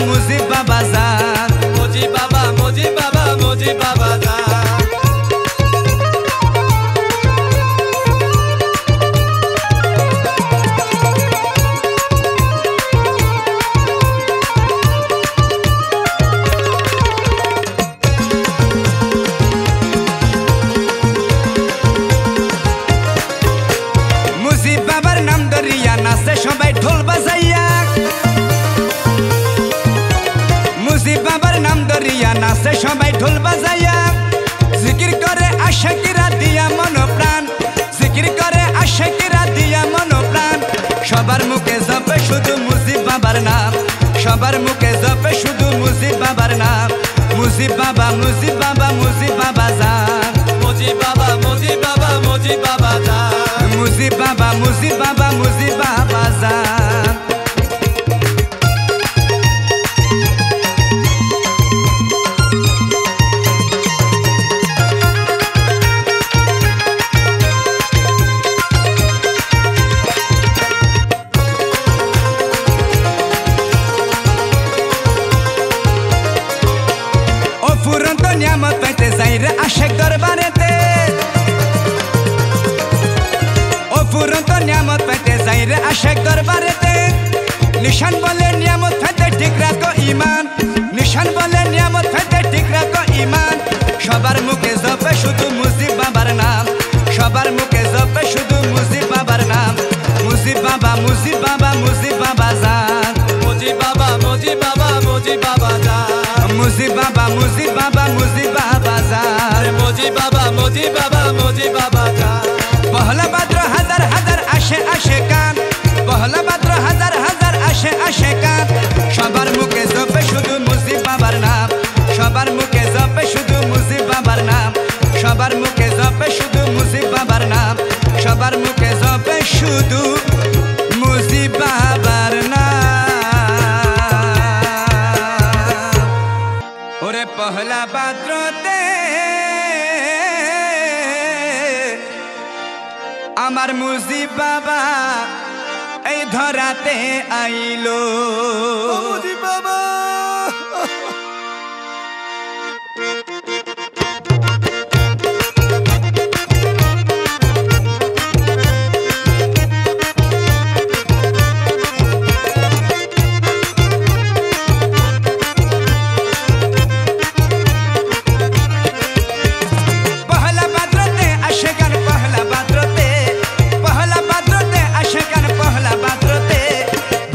মুজিব বাবা জান, মুজিব বাবা, মুজিব বাবা, মুজিব বাবা জান। মুজিব বাবার নাম ধরিয়া নাচে সবাই ঢোল বাজাইয়া, মুজিব বাবার নাম ধরিয়া নাচে সবাই ঢোল বাজাইয়া, জিকির করে আশিকিরা দিয়া মন প্রাণ, জিকির করে আশিকিরা দিয়া মন প্রাণ। সবার মুখে জপে শুধু মুজিব বাবার নাম, সবার মুখে জপে শুধু মুজিব বাবার নাম। মুজিব বাবা, মুজিব বাবা, মুজিব বাবা জান, মুজিব বাবা, মুজিব বাবা, মুজিব বাবা জান। মুজিব বাবা, মুজিব বাবা, মুজিব বাবা জান। ফুরন্ত নিয়ামত পাইতে যাইরে আশেক দরবারেতে, ও ফুরন্ত নিয়ামত পাইতে যাইরে আশেক দরবারেতে। নিশান বলে নিয়ামত পাইতে ঠিক রাখো ইমান, নিশান বলে নিয়ামত পাইতে ঠিক রাখো ইমান। সবার মুখে জপে শুধু মুজিব বাবার নাম, সবার মুখে জপে শুধু মুজিব বাবার নাম। মুজিব বাবা, মুজিব বাবা, মুজিব বাবা জান, মুজিব বাবা, মুজিব বাবা, মুজিব বাবা জান। মুজিব বাবা, মুজিব বাবা, মুজিব বাবা জান। মুজিব বাবা, মুজিব বাবা, মুজিব বাবা জান। পহলা ভাদ্র হাজার হাজার আসে আসে কান, পহলা ভাদ্র হাজার হাজার আসে আসে কান। সবার মুখে জপে শুধু মুজিব বাবার নাম, সবার মুখে জপে শুধু মুজিব বাবার নাম, সবার মুখে জপে শুধু মুজিব বাবার নাম, সবার মুখে জপে শুধু মুজিব বাবার নাম। ওরে পহলা ভাদ্রতে আমার মুজিব বাবা এই ধরাতে আইলো। মুজিব বাবা। পহলা ভাদ্রতে আসে গান, পহলা ভাদ্রতে, পহলা ভাদ্রতে আসে গান, পহলা ভাদ্রতে।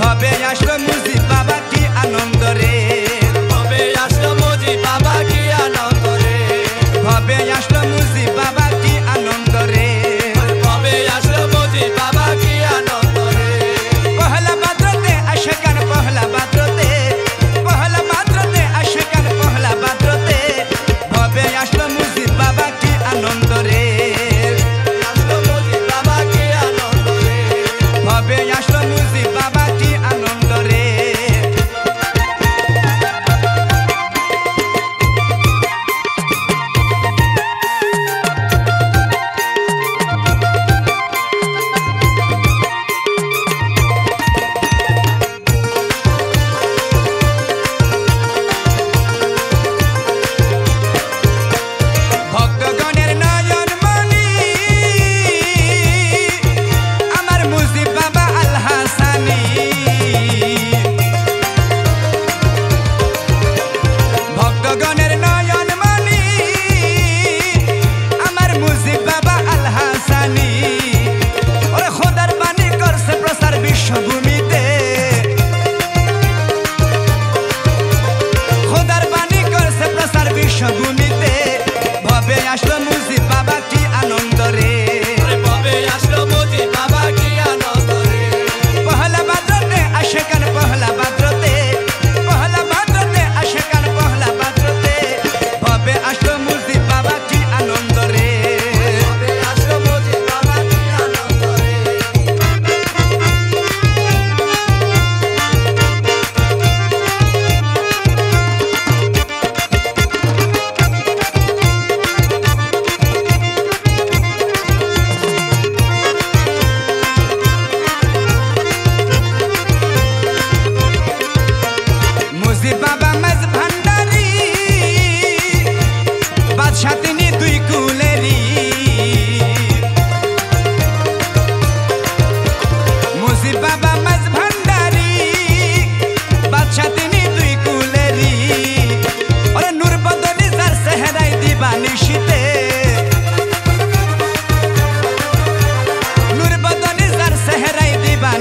ভবে আসলো মুজিব বাবা কি আনন্দ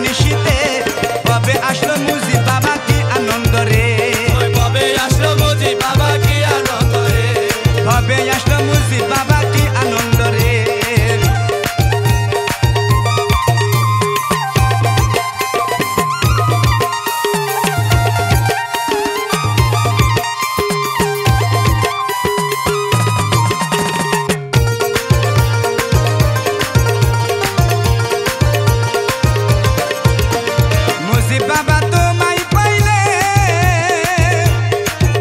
নিশিতে কবে আসলো মুজিব বাবা কি আনন্দ রে কবে আসলো মুজিব বাবা কি আনন্দ রে কবে আসলো মুজিব বাবা কি আনন্দ রে বাবা তোমায় পাইলে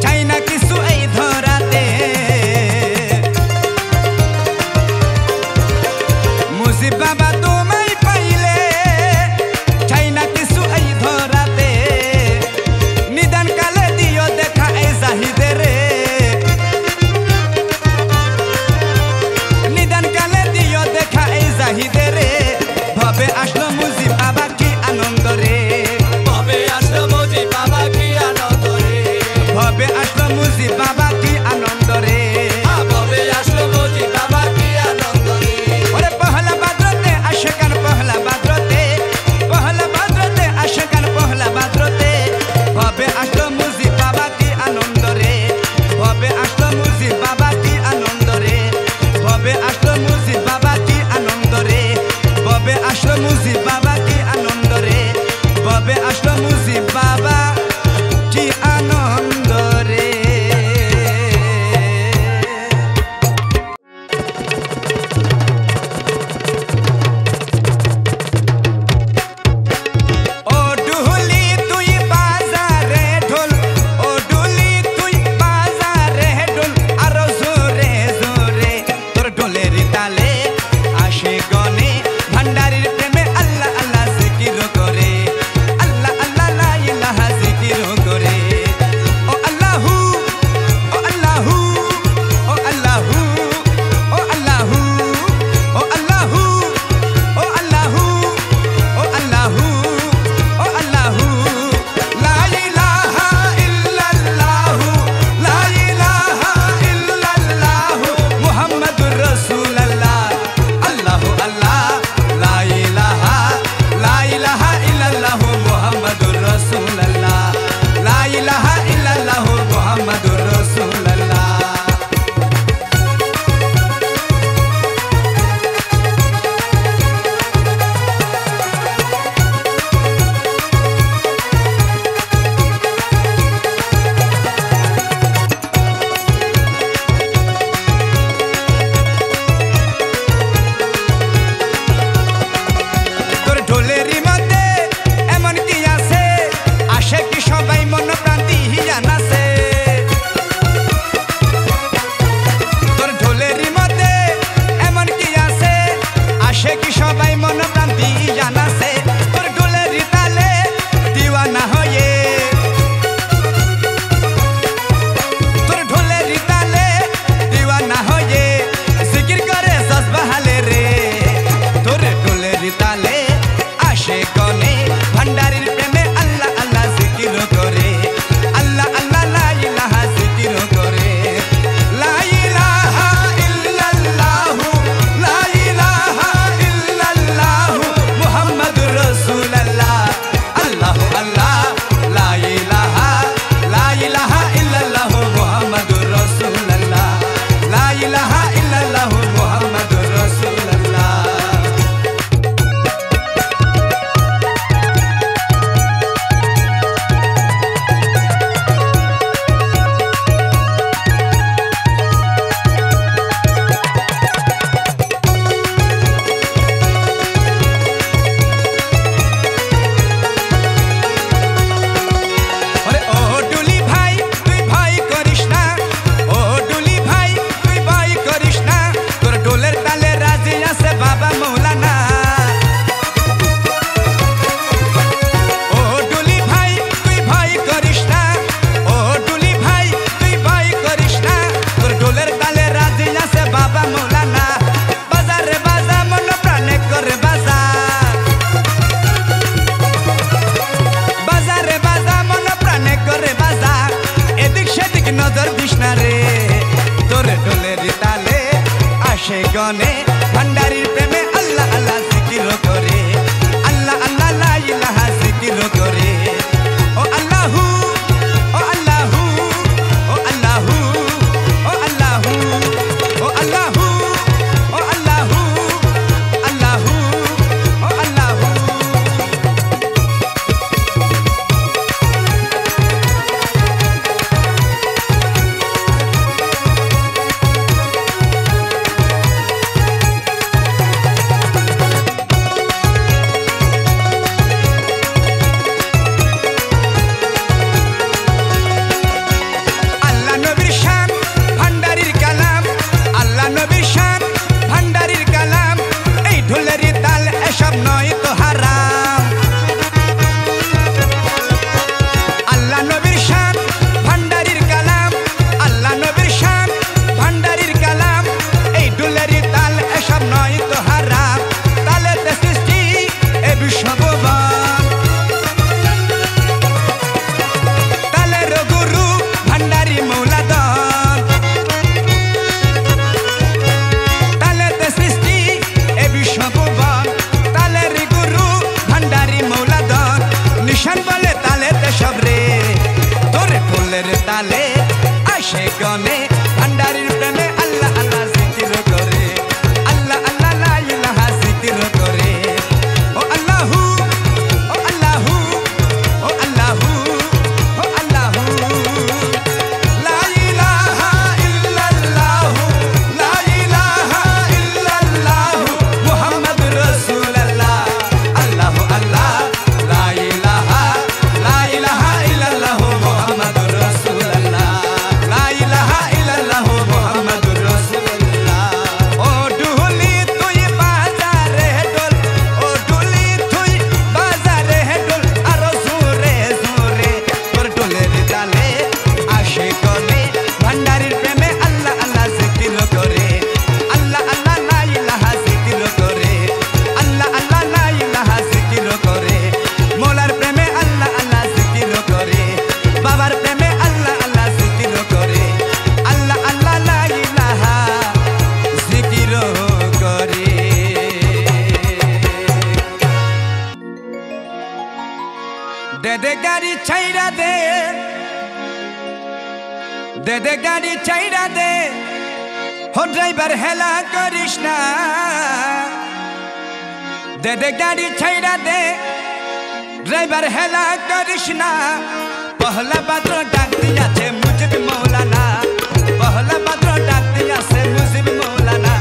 চাই না কিছু এই ধরাতে মুজিব বাবা তোমায় পাইলে চাই না কিছু এই ধরাতে নিদান কালে দিও দেখা এই জাহিদে রে নিদান কালে দিও দেখা এই জাহিদে রে ভাবে আসলো মুজিব বাবা কি আনন্দ রে কবে আসলো মুজিব বাবা কি আনন্দ রে কবে আসলো মুজিব বাবা কি আনন্দ রে কবে আসলো মুজিব বাবা কি আনন্দ রে ওরে পহলা বাদ্রতে আশকান পহলা বাদ্রতে আশকান পহলা বাদ্রতে কবে আসলো মুজিব বাবা কি আনন্দ রে কবে আসলো মুজিব বাবা কি আনন্দ রে কবে আসলো মুজিব বাবা কি আনন্দ রে কবে আসলো মুজিব বাবা কি আনন্দ রে কবে আসলো মুজিব বাবা কি আনন্দ রে ও ডুলি তুই বাজারে ঢোল ও ডুলি তুই বাজারে ঢোল আরো জোরে জোরে তোর ঢোলের তালে আসে গনে ভান্ডারির প্রেমে আল্লাহ আল্লাহ জিকির করে আল্লাহ আল্লাহ লা ইলাহা জিকির করে ও আল্লাহু ও আল্লাহু ও আল্লাহু ও আল্লাহু ও আল্লাহু ও আল্লাহু ও আল্লাহু ও আল্লাহু লা ইলাহা ইল্লাল্লাহু লা ইলাহা ইল্লাল্লাহু মুহাম্মাদুর রাসূলুল্লাহ আল্লাহু আল্লাহ লা ইলাহা ইল্লাল্লাহু মুহাম্মাদুর রাসূলুল্লাহ লা ইলাহা ইল্লাল্লাহু মুহাম্মাদুর রাসূলুল্লাহ তোর ঢোলেরই মধ্যে এমন কি আছে আসে কি সবাই মন প্রাণ দিয়া নাচে তোর ঢোলেরই মধ্যে এমন কি আছে আসে কি সবাই মন প্রাণ দিয়া নাচে তোর ঢোলেরই তালে দিওয়ানা হয়ে তোর ঢোলেরই তালে দিওয়ানা হয়ে জিকির করে জজবাহালে রে তোর ঢোলেরই তালে আসে গনে ভান্ডারির প্রেমে আল্লাহ আল্লাহ জিকির করে আল্লাহ আল্লাহ লা ইলাহা জিকির করে লা ইলাহা ইল্লাল্লাহু লা ইলাহা ইল্লাল্লাহু মুহাম্মাদুর রাসূলুল্লাহ আল্লাহু আল্লাহ লা ইলাহা ইল্লাল্লাহু মুহাম্মাদুর রাসূলুল্লাহ লা ইলাহা ইল্লাল্লাহু মুহাম্মাদুর রাসূলুল্লাহ ওরে ও ডুলি ভাই তুই ভয় করিস না ও ডুলি ভাই তুই ভয় করিস না তোর ঢোলের তালে রাজি আছে বাবা মৌলানা ও ডুলি ভাই তুই ভয় করিস না ও ডুলি ভাই তুই ভয় করিস না তোর ঢোলের তালে রাজি আছে বাবা মৌলানা বাজারে বাজা মন প্রাণে করে বাজা বাজারে বাজা মন প্রাণে করে বাজা এদিক সেদিক নজর দিস না রে তোর ঢোলের তালে আসে গনে ভান্ডারির প্রেমে আল্লাহ আল্লাহ জিকির করে আল্লাহ আল্লাহ লা ভুবন তালের গুরু ভান্ডারি মৌলাদন তালেতে সৃষ্টি এ বিশ্ব ভুবন তালের গুরু ভান্ডারি মৌলাদন নিশান বলে তালেতে সবরে তোরে ফুলের তালে আসে গনে ভান্ডারির প্রেমে আল্লাহ আল্লাহ জিকির করে আল্লাহ আল্লাহ লা ইলাহা জিকির করে ও আল্লাহু ও আল্লাহু ও আল্লাহু ও আল্লাহু লা ইলাহা ইল্লাল্লাহু লা ইলাহা ইল্লাল্লাহু মুহাম্মাদুর রাসূলুল্লাহ আল্লাহু আল্লাহ লা ইলাহা ইল্লাল্লাহু মুহাম্মাদুর রাসূলুল্লাহ লা ইলাহা ইল্লাল্লাহু মুহাম্মাদুর রাসূলুল্লাহ ও ডুলি তুই বাজারে ডোল ও ডুলি তুই বাজারে ডোল আর জোরে জোরে তোর ডোলের তালে আসে গনে ভান্ডারির প্রেমে আল্লাহ আল্লাহ জিকির করে আল্লাহ আল্লাহ লা ইলাহা জিকির করে আল্লাহ আল্লাহ লা ইলাহা জিকির করে মোলার প্রেমে আল্লাহ আল্লাহ জিকির করে বাবার প্রেমে আল্লাহ আল্লাহ জিকির করে আল্লাহ আল্লাহ লা ইলাহা জিকির করে দে গাড়ি ছাইরা দে দে গাড়ি ছাইরা দে হো ড্রাইভার হেলা করিস না দে গাড়ি ছাইরা দে ড্রাইভার হেলা করিস না পহলা পাত্র ডাক দিয়াছে মুজিব মৌলানা পহলা পাত্র ডাক দিয়াছে মুজিব মৌলানা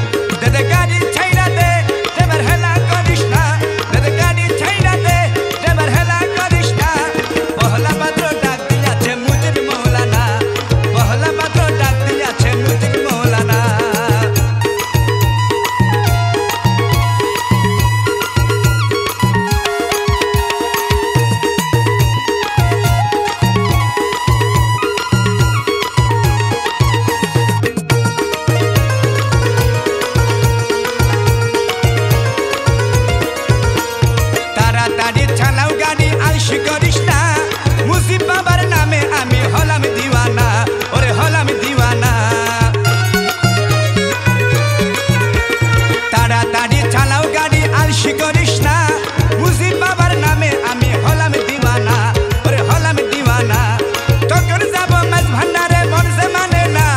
দে গাড়ি ছাইরা দে ড্রাইভার হেলা করিস না দে গাড়ি ছাইরা দে ড্রাইভার হেলা করিস না পহলা পাত্র ডাক দিয়াছে মুজিব মৌলানা পহলা পাত্র ডাক দিয়াছে মুজিব মৌলানা তাড়াতাড়ি চালাও গাড়ি আলসি করিস না মুজিব বাবার নামে আমি হলাম দিওয়ানা ওরে হলাম দিওয়ানা তাড়াতাড়ি চালাও গাড়ি আলসি করিস না মুজিব বাবার নামে আমি হলাম দিওয়ানা ওরে হলাম দিওয়ানা তখন যাব মাছ ভান্ডারে মন যে মানে না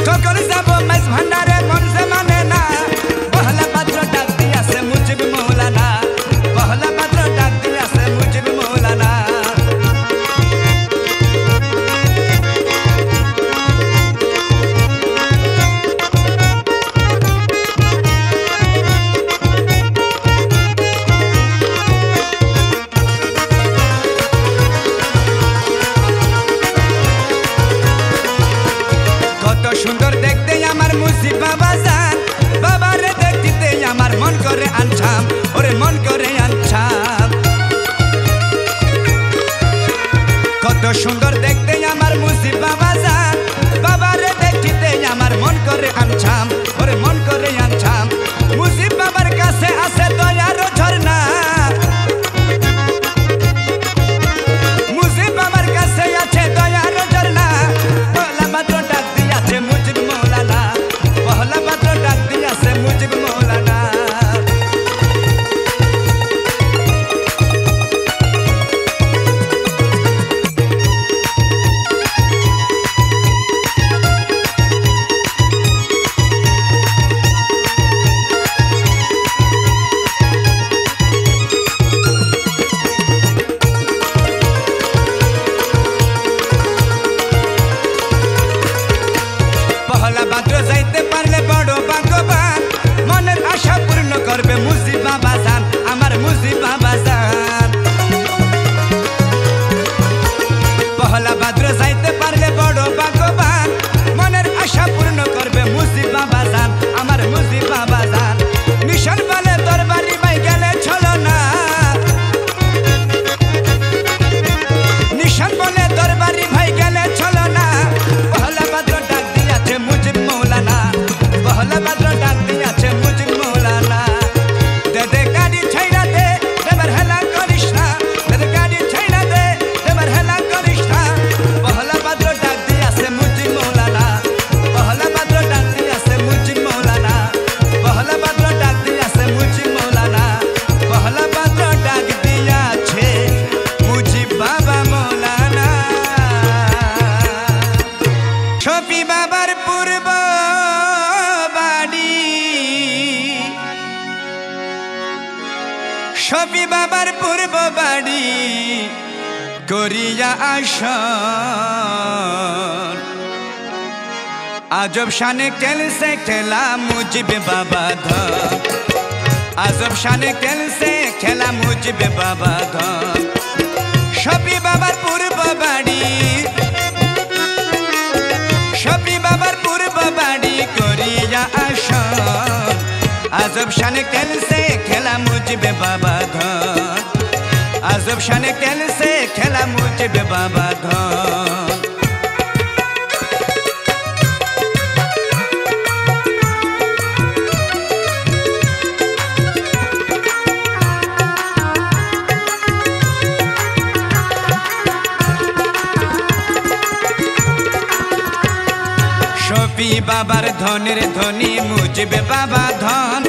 তখন যাব মাছ ভান্ডারে মন যে মানে না পহলা পাত্র ডাক দিয়াছে মুজিব মৌলানা পহলা পাত্র ডাক দিয়াছে মুজিব মৌলানা কত সুন্দর দেখতে আমার মুজিব বাবা জান বাবারে দেখতে আমার মন করে আনছাম ওরে মন করে আনছাম কত সুন্দর দেখতে আমার মুজিব বাবা জান বাবারে দেখতে আমার মন করে আনছাম ওরে মন করে আনছাম মুজিব বাবার কাছে আছে দয়ার ঝর্ণা মুজিব বাবার কাছে আছে দয়ার ঝর্ণা পহলা পাত্র ডাক দিয়াছে মুজিব মৌলানা পহলা পাত্র ডাক দিয়াছে মুজিব মৌলানা পহলা পাত্র যাইতে পারলে বড় ভাগ্যবান মনের আশা পূর্ণ করবে মুজিব বাবা জান আমার মুজিব বাবা জান পহলা পাত্র যাইতে পারলে বড় ভাগ্যবান মনের আশা পূর্ণ করবে মুজিব বাবা জান আমার মুজিব বাবা জান মিশন বলে দরবারি ভাই গেলে চলো না নিশান বলে দরবারি ভাই গেলে চলো না পহলা পাত্র ডাক দিয়াছে মুজিব মৌলানা পহলা পাত্র ডাক দিয়াছে মুজিব মৌলানা শফি বাবার পূর্ব বাড়ি করিয়া আসন আজব শানে খেলছে খেলা মুজিবে বাবা ধন আজব শানে খেলছে খেলা মুজিবে বাবা ধন শফি বাবার পূর্ব বাড়ি শফি বাবার পূর্ব বাড়ি করিয়া আসন আজব শানে খেলছে খেলা মুজিবে বাবা ধন আজব শানে খেলছে খেলা মুজিবে বাবা ধন শফি বাবার ধনের ধনী মুজিবে বাবা ধন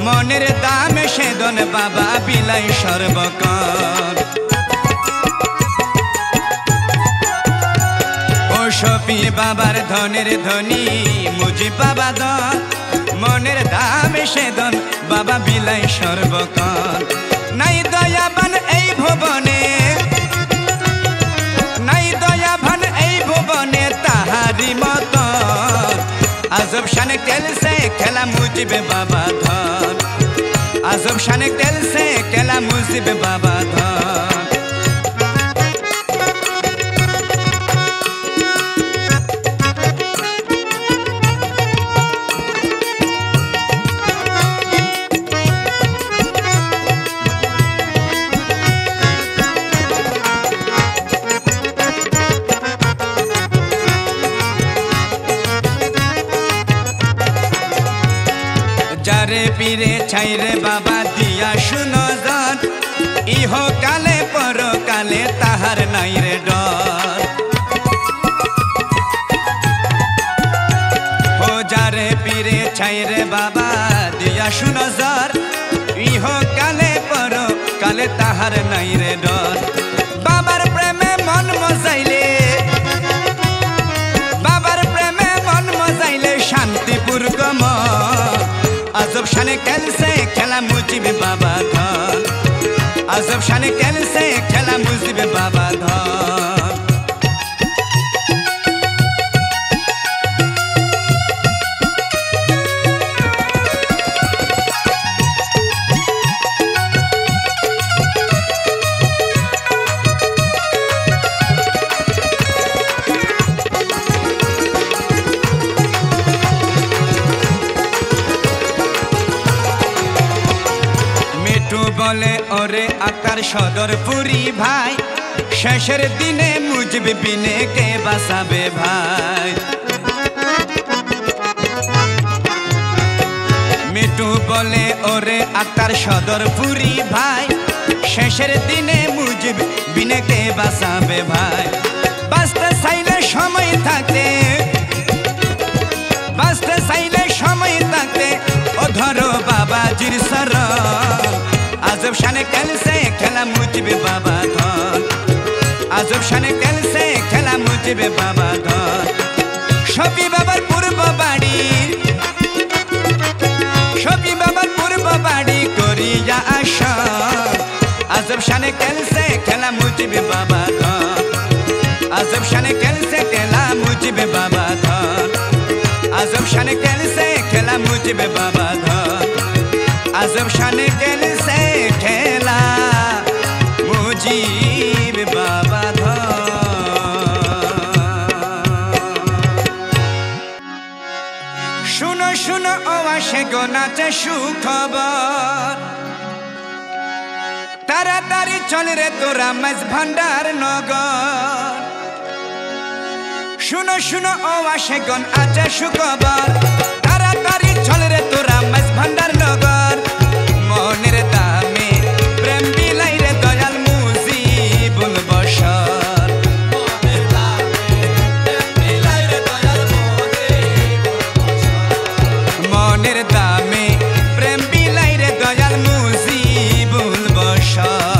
মনের দামে সেদন বাবা বিলাই সর্বকাল ও শফি বাবার ধনের ধনী মুজিব বাবা ধন মনের দামে সেদন বাবা বিলাই সর্বকাল নাই দয়াবান এই ভুবনে নাই দয়াবান এই ভুবনে তাহারি মত আজব শানে খেলছে খেলা মুজিবে বাবা ধন আজব শানে খেলছে খেলা মুজিবে বাবা ধন যারে পীরে ছাইরে বাবা দিয়া শুনো জন ইহ কালে পর কালে তাহার নাই রে ডর ও যারে পীরে ছাইরে বাবা দিয়া শুনো জন ইহ কালে পর কালে তাহার নাই রে ডর বাবার প্রেমে মন মজাইলে বাবার প্রেমে মন মজাইলে শান্তিপুর গম আজব শানে খেলছে খেলা মুজিবে বাবা ধন আজব শানে খেলছে খেলা মুজিবে বাবা ধন বলে ওরে আকার সদর পুরি ভাই শেষের দিনে মুজিবে বিনে কে বাঁচাবে ভাই মিটু বলে ওরে আকার সদর পুরি ভাই শেষের দিনে মুজিবে বিনে কে বাঁচাবে ভাই বাঁচতে চাইলে সময় থাকতে বাঁচতে চাইলে সময় থাকতে ও ধরো বাবাজির শরণ আজব শানে খেলছে খেলা মুজিবে বাবা ধন আজব শানে খেলছে খেলা মুজিবে বাবা ধন শফি বাবার পূর্ব বাড়ি শফি বাবার পূর্ব বাড়ি করিয়া আসন আজব শানে খেলছে খেলা মুজিবে বাবা ধন আজব শানে খেলছে খেলা মুজিবে বাবা ধন আজব শানে খেলছে খেলা মুজিবে বাবা ধন আজব শানে খেলছে খেলা মুজিবে বাবা ধন শুনো শুনো ও আসে গো নাচে সুখবর তাড়াতাড়ি চল রে তোরা মাঝ ভান্ডার নগর শুনো শুনো ও আসে গন আছে সুখবর তাড়াতাড়ি চল রে তোরা মাঝ ভান্ডার নগর মনের দামে প্রেম বিলাই রে দয়াল মুজিবুল বশর মনের দামে প্রেম বিলাই রে দয়াল মুজিবুল বশর মনের দামে প্রেম বিলাই রে দয়াল মুজিবুল বশর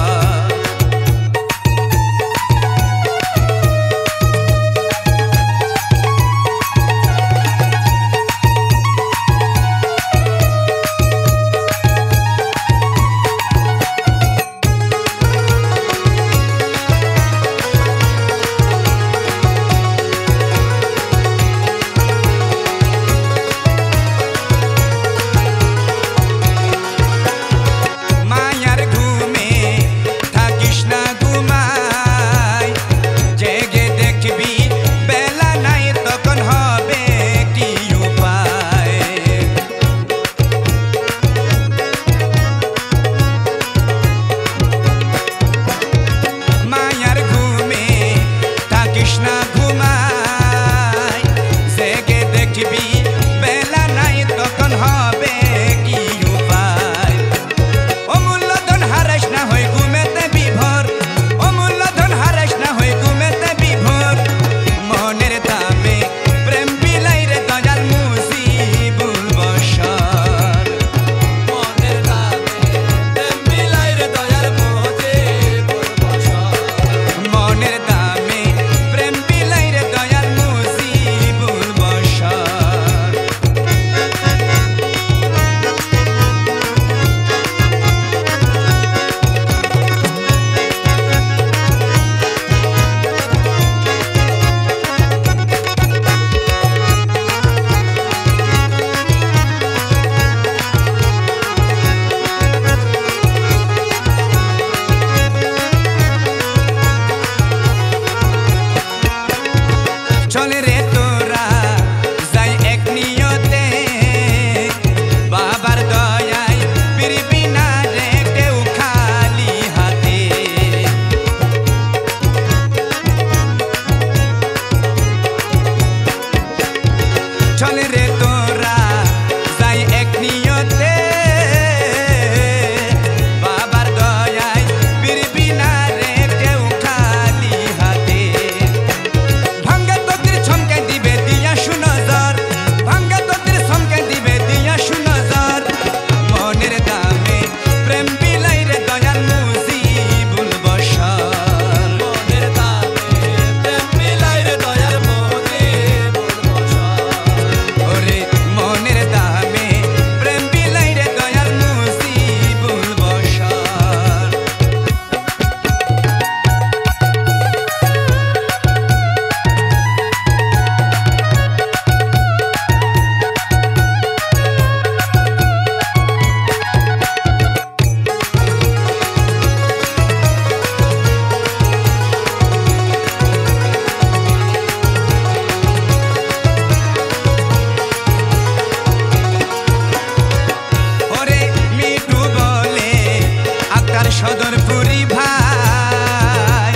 সদরপুরি ভাই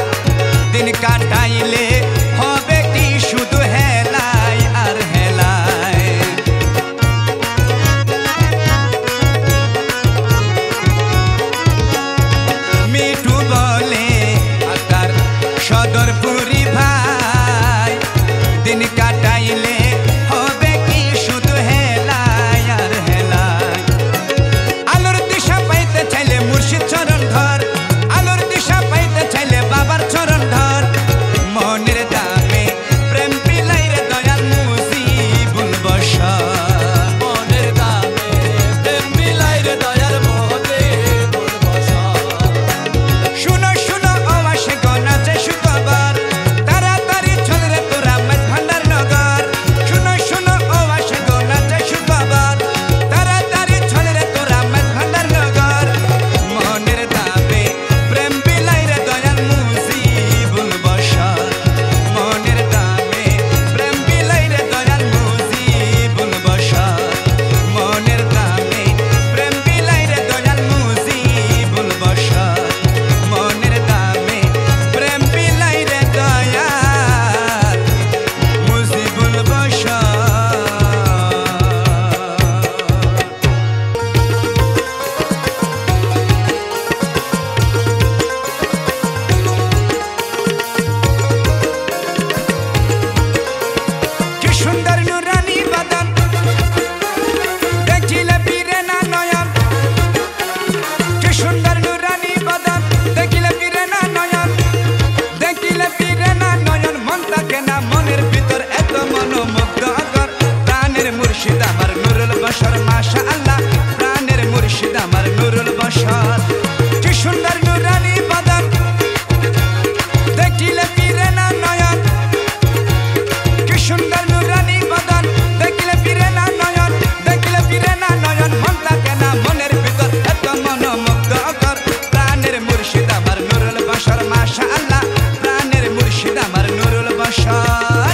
দিন কাটাইলে হবে কি শুধু হেলাই আর হেলাই মিঠু বলে তার সদরপুরি ভাই দিন কাটাইলে হবে কি শুধু হেলাই আর হেলাই আলোর দিশা পাইতে চাইলে মুর্শিদ চরণ ধর আলোর দিশা পাইতে চাইলে বাবার চরণ ধর মনের দামে প্রেম পিলাই রে দয়াল মুজিবুল বশর মনের দামে প্রেম মিলাই রে দয়াল মুজিবুল বশর শুনো শুনো ও আসে গনাচে শুক্রবার তাড়াতাড়ি চল রে তোরা মাছ ভান্ডার নগর শুনো শুনো ও আসে গনাচে শুক্রবার তাড়াতাড়ি চল রে তোরা মাছ ভান্ডার নগর মনের দামে প্রেম বিলাই রে দয়াল মুজিবুল বশর মনের দামে প্রেম বিলাই রে দয়াল মুজিবুল বশর মনের দামে প্রেম বিলাই রে দয়াল মুজিবুল বশর মনের দামে প্রেম বিলাই রে দয়াল মুজিবুল বশর কি সুন্দর নুরানি বাদান দেখিলে পীরে না নয়ন কি সুন্দর নুরানি বাদান দেখিলে পীরে না নয়ন দেখিলে পীরে না নয়ন মন থাকে না মনের ভিতর এত মনোমুগ্ধকর প্রাণের মুর্শিদ আমার নুরুল বশর মাশাআল্লাহ প্রাণের মুর্শিদ আমার নুরুল বশর কি সুন্দর নুরানি বাদান দেখিলে পীরে না নয়ন কি সুন্দর নুরানি বদন দেখিলে ফিরে না নয়ন দেখিলে ফিরে না নয়ন মন থাকে না মনের ভিতর এত মনোমুগ্ধকর প্রাণের মুর্শিদ আমার নুরুল বশর মাশাআল্লাহ প্রাণের মুর্শিদ আমার নুরুল বশর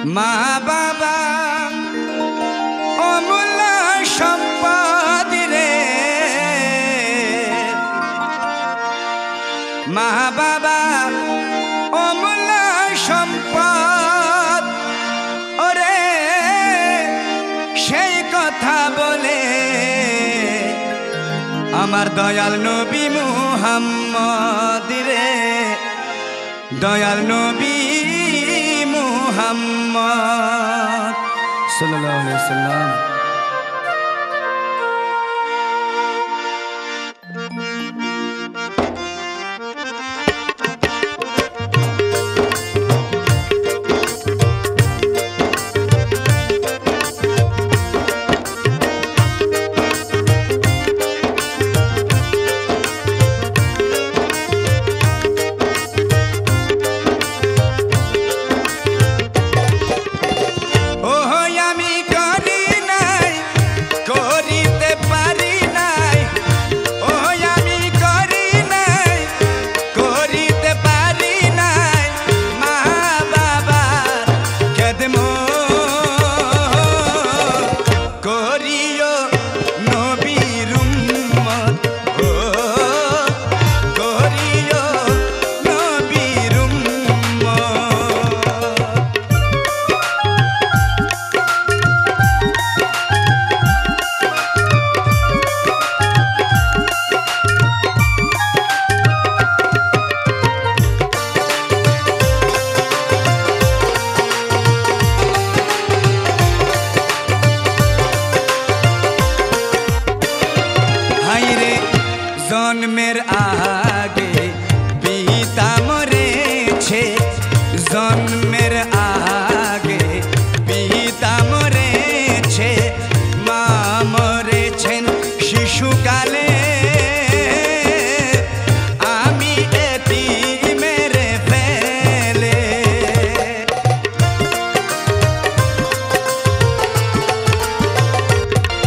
মা বাবা অমূল্য সম্পদ রে, মা বাবা অমূল্য সম্পদ, ওরে সেই কথা বলে আমার দয়াল নবী মুহাম্মদ রে, দয়াল নবী মুহাম্মদ সাল্লাল্লাহু আলাইহি ওয়াসাল্লাম। জন্মের আগে পিতা মরেছে, জন্মের আগে পিতা মরেছে, মা মরেছেন শিশুকালে, আমি এতিমের ফেলে।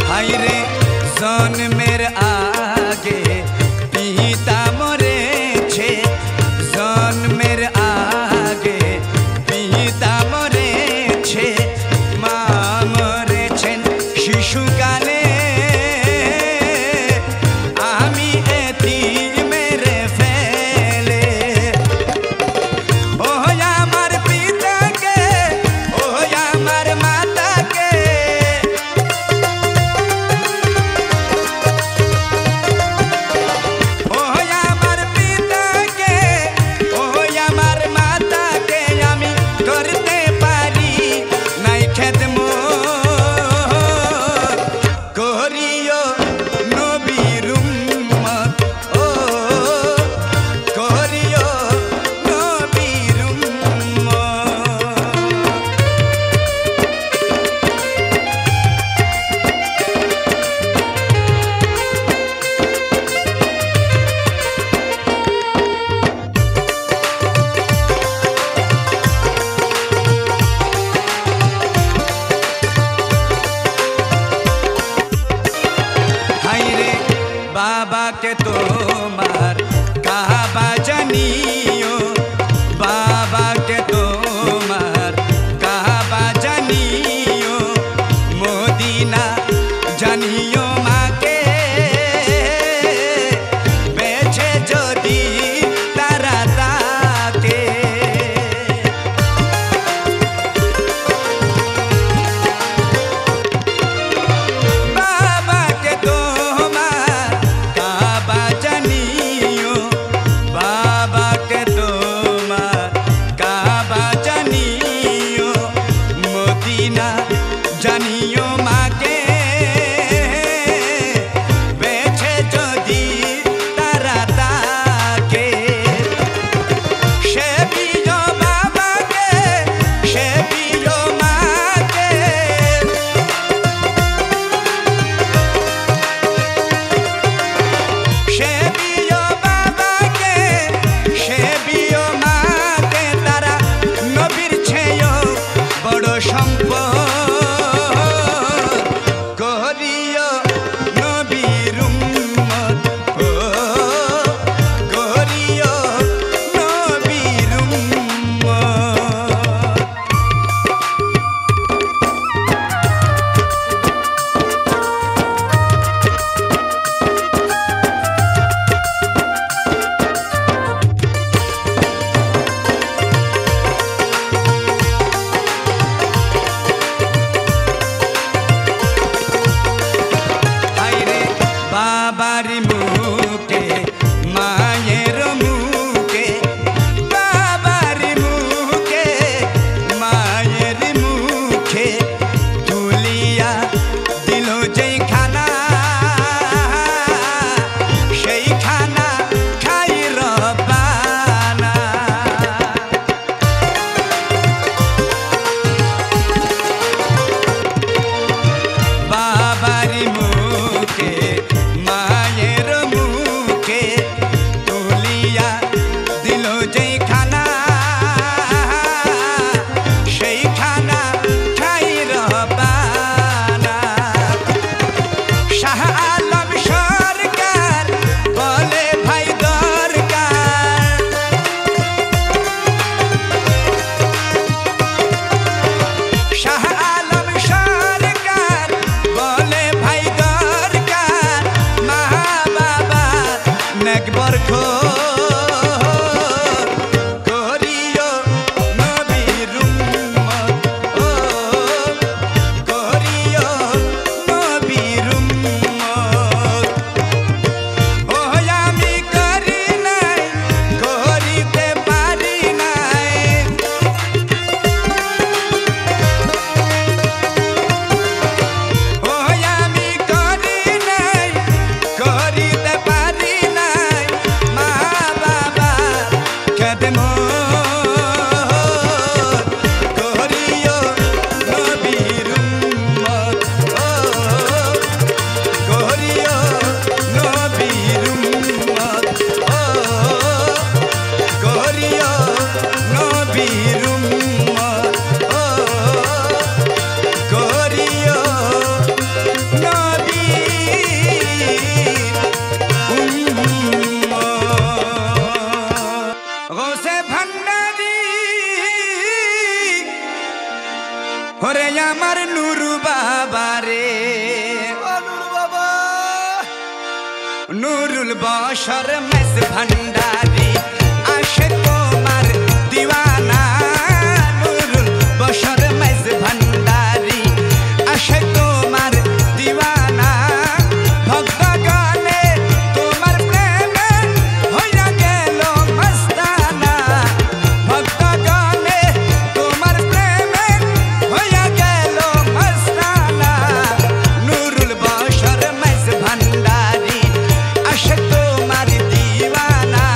হায়রে জন্মের আগে পিতা মরেছে, জন্মের আগে পিতা মরেছে, মা মরেছেন শিশুকালে, আমি এতিমের ফেলে। ও আমার পিতাকে, ও আমার মাতাকে, বাবাকে তোমার কাবা জানিও, বাবাকে তোমার কাবা জানিও, মদিনা জানিও মাকে, বেছে যদি তারা তাকে। বাবাকে তোমার কাবা জানিও, বাবাকে তোমার কাবা জানিও, মদিনা জানিও মাকে, বেছে যদি তারা তাকে। সে প্রিয় বাবাকে, সে প্রিয় মাকে, সে প্রিয় বাবাকে, সে প্রিয় মাকে, তারা নবীর চেয়েও বড় সম্পদ। করিও নবীর উম্মত, ও করিও নবীর উম্মত। ওরে আমার নুরু বাবা রে নুর বাবা নুরুল বশর মেস ভান্ডারি আশে তোমার দিওয়ানা নুরুল বশর মেস ভান্ডারি আশে তোমার দিওয়ানা ভক্ত গানে তোমার প্রেমে হইয়া গেল মস্তানা ভক্ত গানে তোমার প্রেমে হইয়া গেল মস্তানা নুরুল বশর মেস ভান্ডারি আশে তোমার দিওয়ানা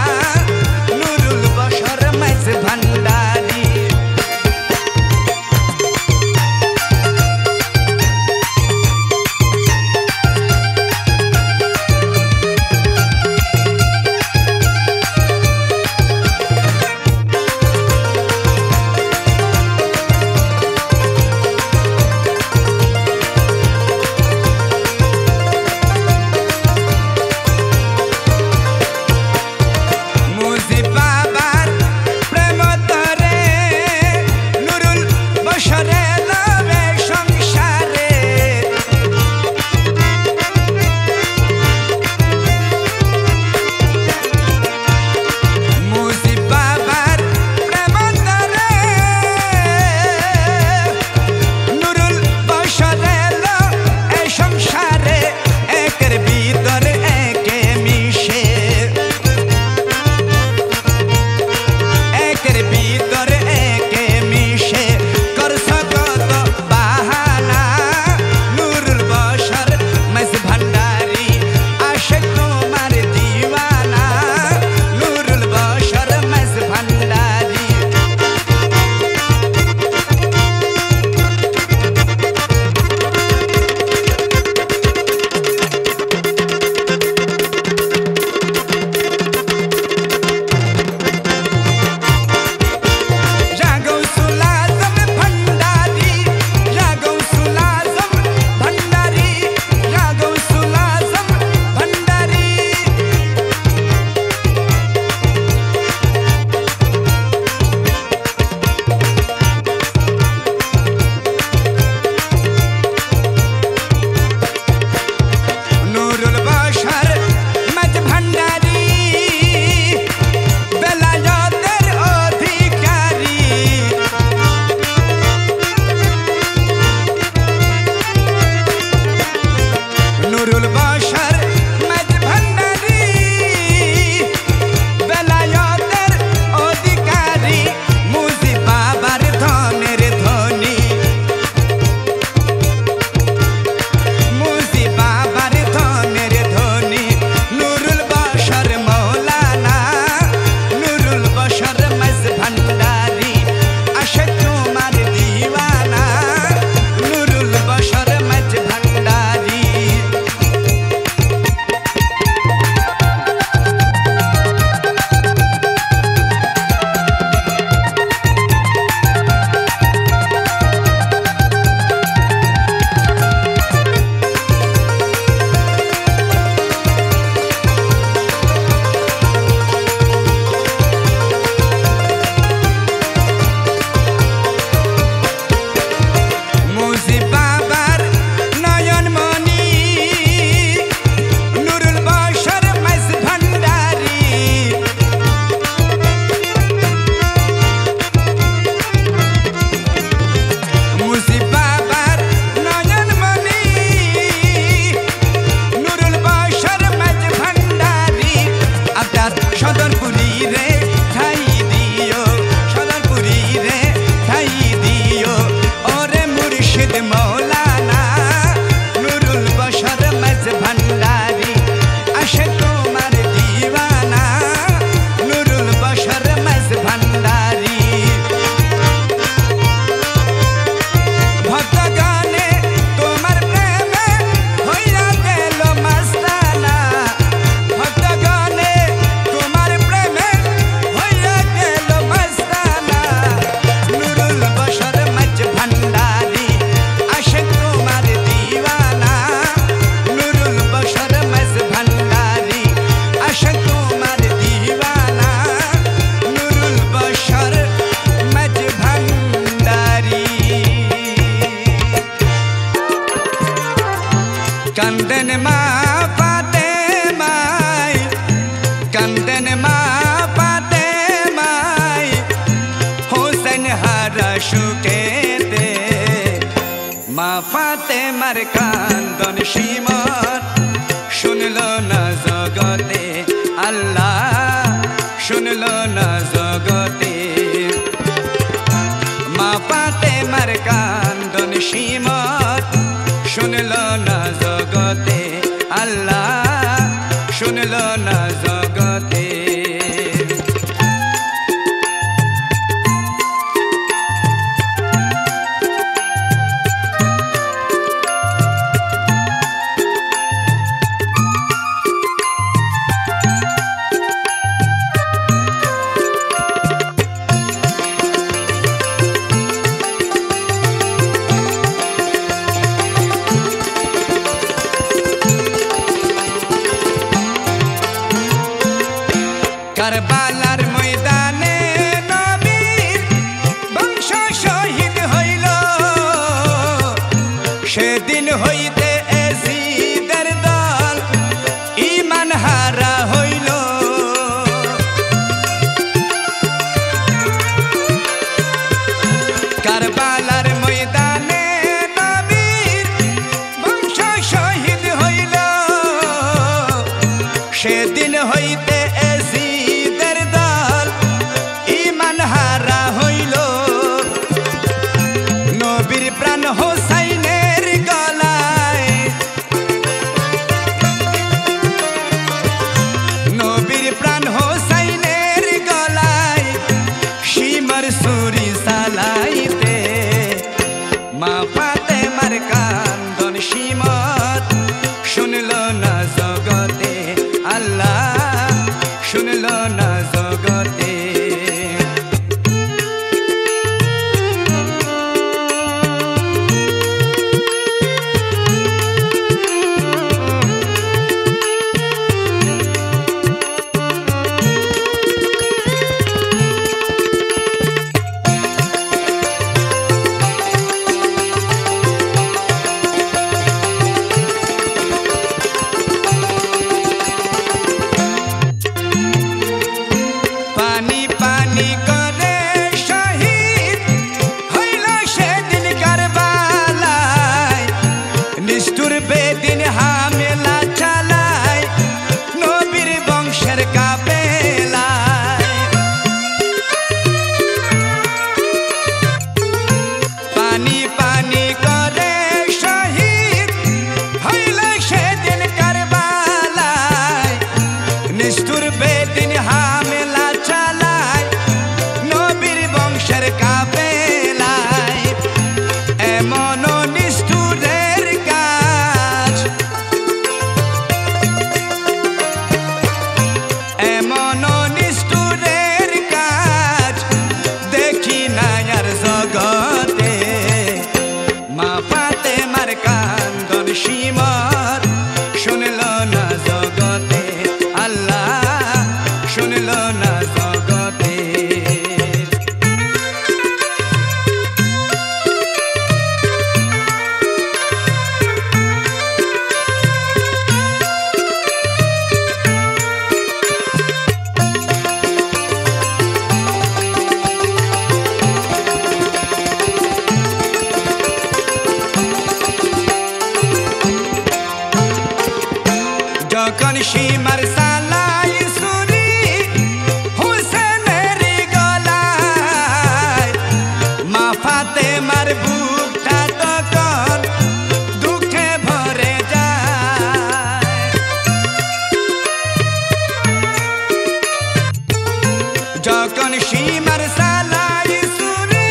ফাতেমার কান্দন সীমত শুনল না জগতে আল্লাহ শুনল না জগতে মা ফাতেমার কান্দন সীমত শুনল না জগতে আল্লাহ শুনল না জগতে কারবালার ময়দানে নবীর বংশ শহীদ হইল সেদিন হইতে এজিদের দল ঈমান হারা হইল কারবালার ময়দানে নবীর বংশ শহীদ হইল সেদিন হইতে প্রাণ হোসাইনের গলায় নবীর প্রাণ হোসাইনের গলায় সীমার সুরি সালাইতে মা ফাতেমার কান্দন সীমত শুনল না জগতে আল্লাহ শুনল না জগতে পানি পানি করে শহীদ হইল সেদিন কারবালায় নিষ্ঠুর বেদিন হামলা চালায় নবীর বংশের কাফেলায় পানি পানি করে শহীদ হইল সেদিন কারবালায় নিষ্ঠুর বেদিন হামলা চালায় নবীর বংশের কাফেলায় এমন নিষ্ঠুরের কাজ এমন নিষ্ঠুরের কাজ দেখি না আর জগতে মা ফাতেমার কান্দন সীমত শুনল না জগতে আল্লাহ শুনল না জগতে যখন সীমার সালাই সুরি হুসেনের গলায় মা ফাতেমার বুকটা তখন দুঃখে ভরে যায় যখন সীমার সালাই সুরি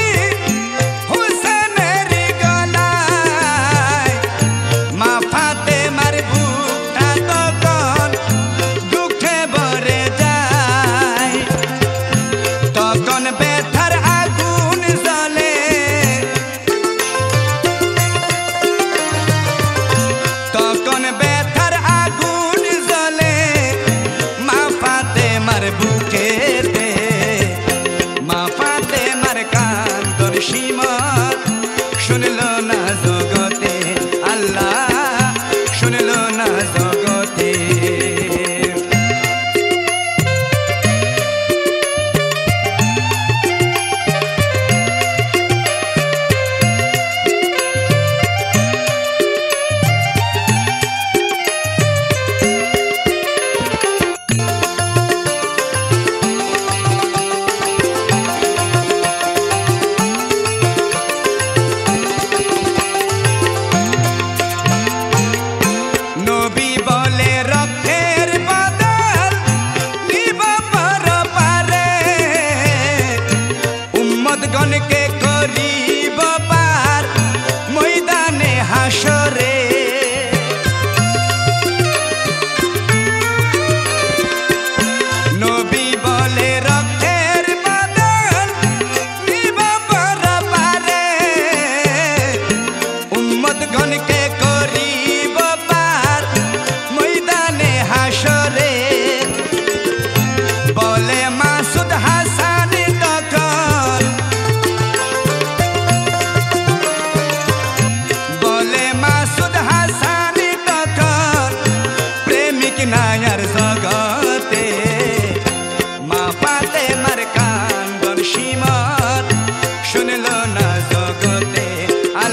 হুসেনের গলায় মা ফাতেমার বুকটা তখন দুঃখে ভরে যায় তখন ব্যথার আগুন জ্বলে তখন ব্যথার আগুন জ্বলে মা ফাতেমার বুকেতে মা ফাতেমার কান্দন সীমত শুনল না জগতে আল্লাহ শুনল না জগতে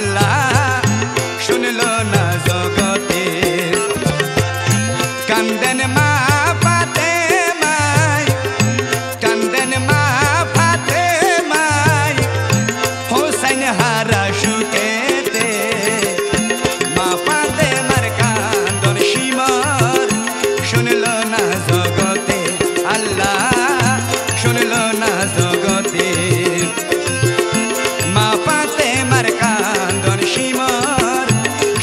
আল্লাহ শুনলো না জগতে কান্দেন মা ফাতেমায় কান্দেন মা ফাতেমায় হোসেন হারা সুখেতে মা ফাতেমার কান্দন শিমর শুনলো না জগতে আল্লাহ শুনলো না জগতে মা ফাতেমার কান্দন শিমর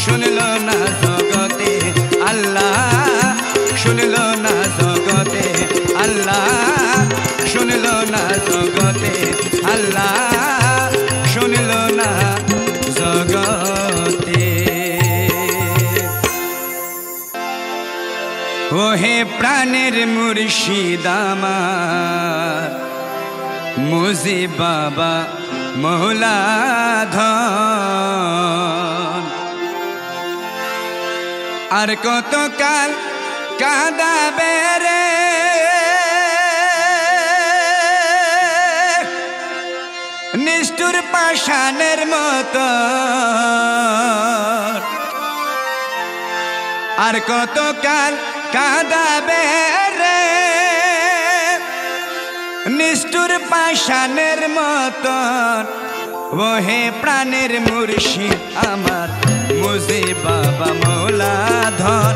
শুনলো না জগতে আল্লাহ শুনলো না জগতে আল্লাহ শুনলো না জগতে আল্লাহ শুনলো না জগতে ওহে প্রাণের মুর্শিদ আমার মুজি বাবা মৌলাধন আর কতকাল কাঁদাবে রে নিষ্ঠুর পাষাণের মতো আর কতকাল কাঁদাবে রে নিষ্ঠুর পাষাণের মতন ওহে প্রাণের মুর্শিদ আমার মুজি বাবা মৌলাধন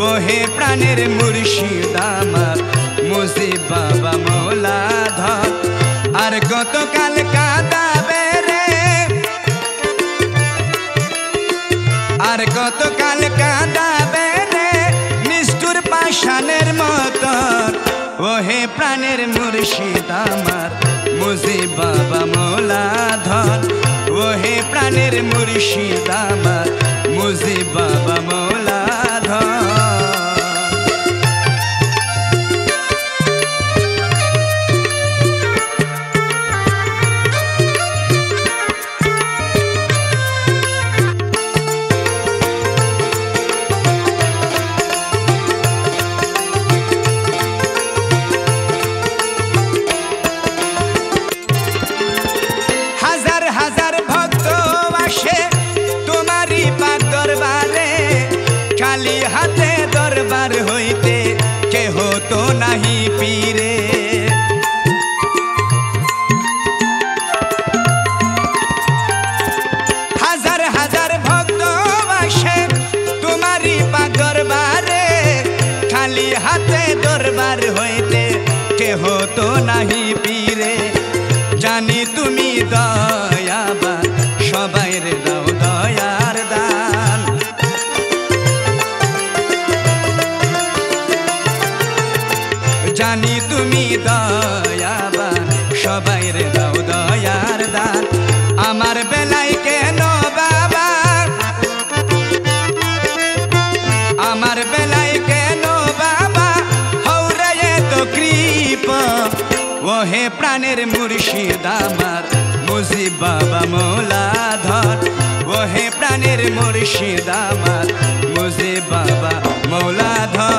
ওহে প্রাণের মুর্শিদ আমার মুজি বাবা মৌলাধন আর কতকাল কাঁদাবে রে আর কতকাল কাঁদাবে রে নিষ্ঠুর পাষাণের মতন ওহে প্রাণের মুর্শিদ আমার মুজি বাবা মৌলাধন ওহে প্রাণের মুর্শিদ আমার মুজি বাবা মৌলাধন খালি হাতে দরবার হইতে কেহ তো নাহি পীরে হাজার হাজার ভক্ত আসে তোমারই পাক দরবারে খালি হাতে দরবার হইতে কেহ তো নাহি পীরে জানি তুমি দয়াবান সবাইর দাও দয়ার দান জানি তুমি দয়াবান সবাইর দাও দয়ার দান আমার বেলায় কেন বাবা আমার বেলায় কেন বাবা হৌরে তো কৃপা ওহে প্রাণের মুর্শিদ আমার মুজি বাবা মৌলাধন ওহে প্রাণের মুর্শিদ আমার মুজি বাবা মৌলাধন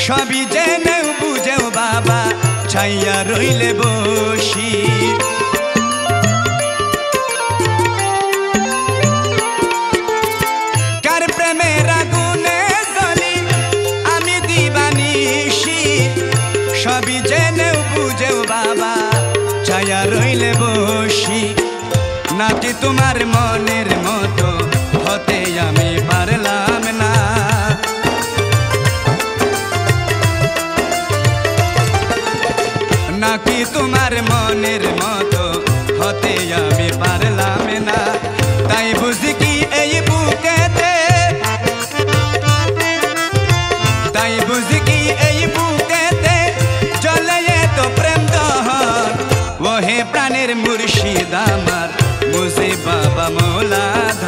সবই জেনেও বুঝেও বাবা ছাইয়া রইলে বসি কার প্রেমের আগুনে জ্বলি আমি দিবানিশি সবই জেনেও বুঝেও বাবা ছাইয়া রইলে বসি নাকি তোমার মনের মতো হতে আমি পারলাম না নাকি তোমার মনের মতো হতে আমি পারলাম না তাই বুঝি কি এই বুকেতে তাই বুঝি কি এই বুকেতে চলে তো প্রেম দহন ওহে প্রাণের মুর্শিদ আমার মুজি বাবা মৌলাধন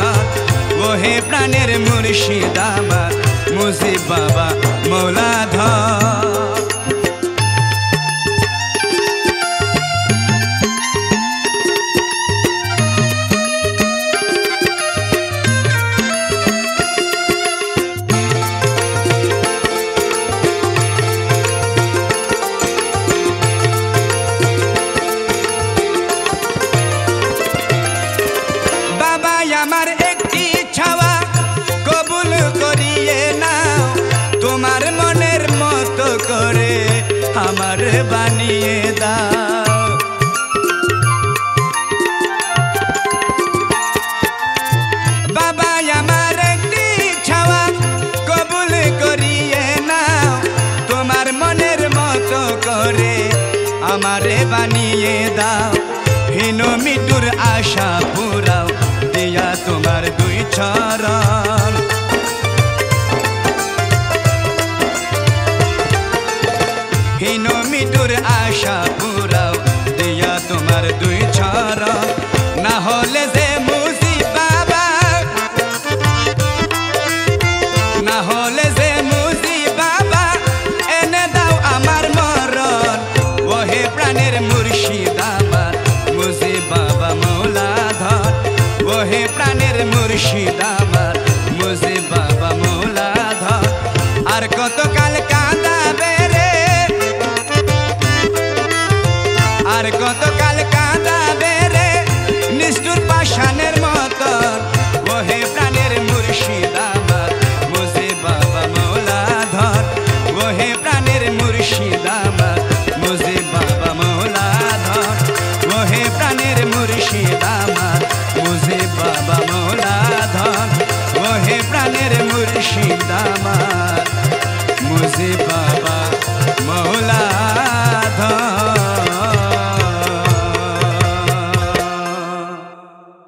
ওহে প্রাণের মুর্শিদ আমার মুজিব বাবা মৌলাধর। আমার একটি ছাওয়া কবুল করিয়ে নাও, তোমার মনের মতো করে আমার বানিয়ে দাও। বাবা আমার একটি ছাওয়া কবুল করিয়ে নাও, তোমার মনের মতো করে আমারে বানিয়ে দাও। হীন মৃত্যুর আশা পুরাও দিয়া তোমার দুই চরণ। হীন মৃত্যুর আশা পুরাও দিয়া তোমার দুই চরণ। না হলে যে মুজিব বাবা, না হলে যে মুজিব বাবা এনে দাও আমার মরণ। ওহে প্রাণের মুর্শিদ আমার মুজিব বাবা মৌলাধর। ওহে প্রাণের মুর্শিদ আমার মুজিব বাবা মৌলাধর। আর কতকাল কাঁদাবে রে, আর কতকাল কাঁদাবে রে নিষ্ঠুর পাষাণের মতন। ওহে প্রাণের মুর্শিদ আমার মুজিব বাবা মৌলাধর। ওহে প্রাণের মুর্শিদ আমার মুজিব বাবা মৌলাধর। ওহে প্রাণের মুর্শিদ আমার মুজিব বাবা মৌলাধর। ওহে প্রাণের মুর্শিদ আমার